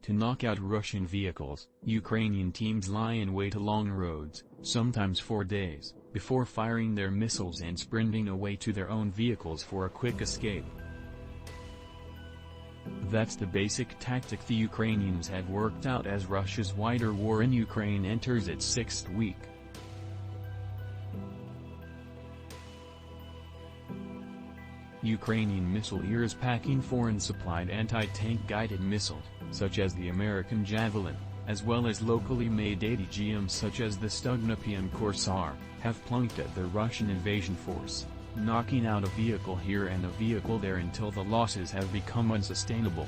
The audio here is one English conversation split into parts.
To knock out Russian vehicles, Ukrainian teams lie in wait along roads, sometimes for days, before firing their missiles and sprinting away to their own vehicles for a quick escape. That's the basic tactic the Ukrainians have worked out as Russia's wider war in Ukraine enters its sixth week. Ukrainian missileers packing foreign-supplied anti-tank guided missiles, such as the American Javelin, as well as locally made ATGMs such as the Stugna-P and Corsar, have plunked at the Russian invasion force, knocking out a vehicle here and a vehicle there until the losses have become unsustainable.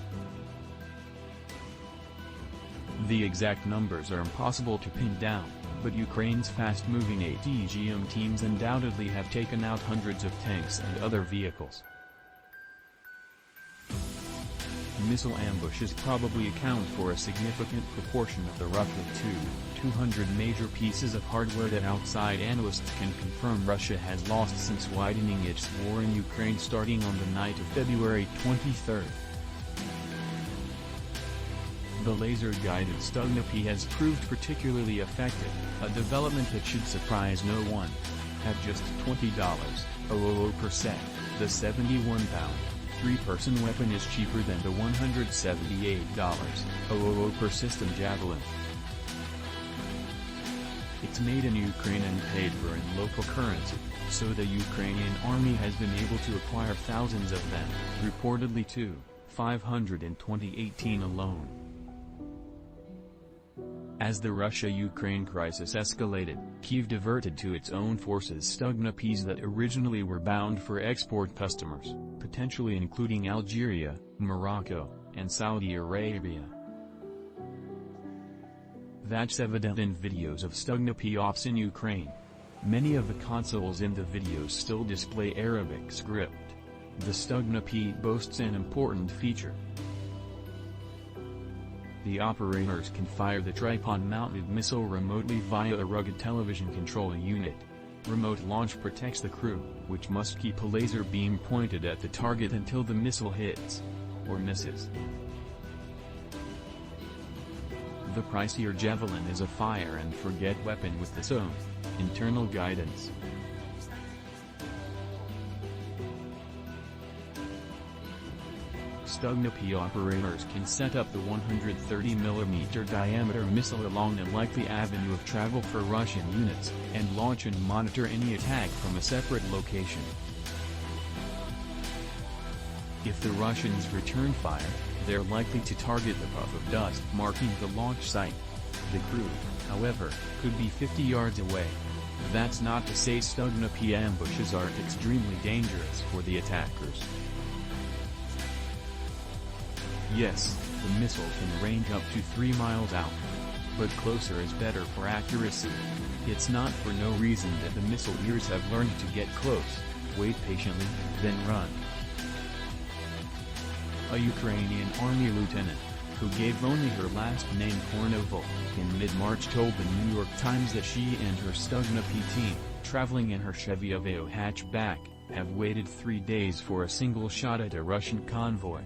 The exact numbers are impossible to pin down, but Ukraine's fast-moving ATGM teams undoubtedly have taken out hundreds of tanks and other vehicles. Missile ambushes probably account for a significant proportion of the roughly 200 major pieces of hardware that outside analysts can confirm Russia has lost since widening its war in Ukraine starting on the night of February 23. The laser-guided Stugna-P has proved particularly effective, a development that should surprise no one. At just $20 per set, the 71-pound, three-person weapon is cheaper than the $178 per system Javelin. It's made in Ukraine and paid for in local currency, so the Ukrainian army has been able to acquire thousands of them, reportedly 520 alone. As the Russia-Ukraine crisis escalated, Kyiv diverted to its own forces Stugna-Ps that originally were bound for export customers, potentially including Algeria, Morocco, and Saudi Arabia. That's evident in videos of Stugna-P ops in Ukraine. Many of the consoles in the videos still display Arabic script. The Stugna-P boasts an important feature. The operators can fire the tripod-mounted missile remotely via a rugged television control unit. Remote launch protects the crew, which must keep a laser beam pointed at the target until the missile hits, or misses. The pricier Javelin is a fire-and-forget weapon with its own internal guidance. Stugna-P operators can set up the 130mm diameter missile along a likely avenue of travel for Russian units, and launch and monitor any attack from a separate location. If the Russians return fire, they're likely to target the puff of dust marking the launch site. The crew, however, could be 50 yards away. That's not to say Stugna-P ambushes aren't extremely dangerous for the attackers. Yes, the missile can range up to 3 miles out. But closer is better for accuracy. It's not for no reason that the missileers have learned to get close, wait patiently, then run. A Ukrainian army lieutenant, who gave only her last name Chornovol, in mid-March told the New York Times that she and her Stugna-P team, traveling in her Chevy Aveo hatchback, have waited 3 days for a single shot at a Russian convoy.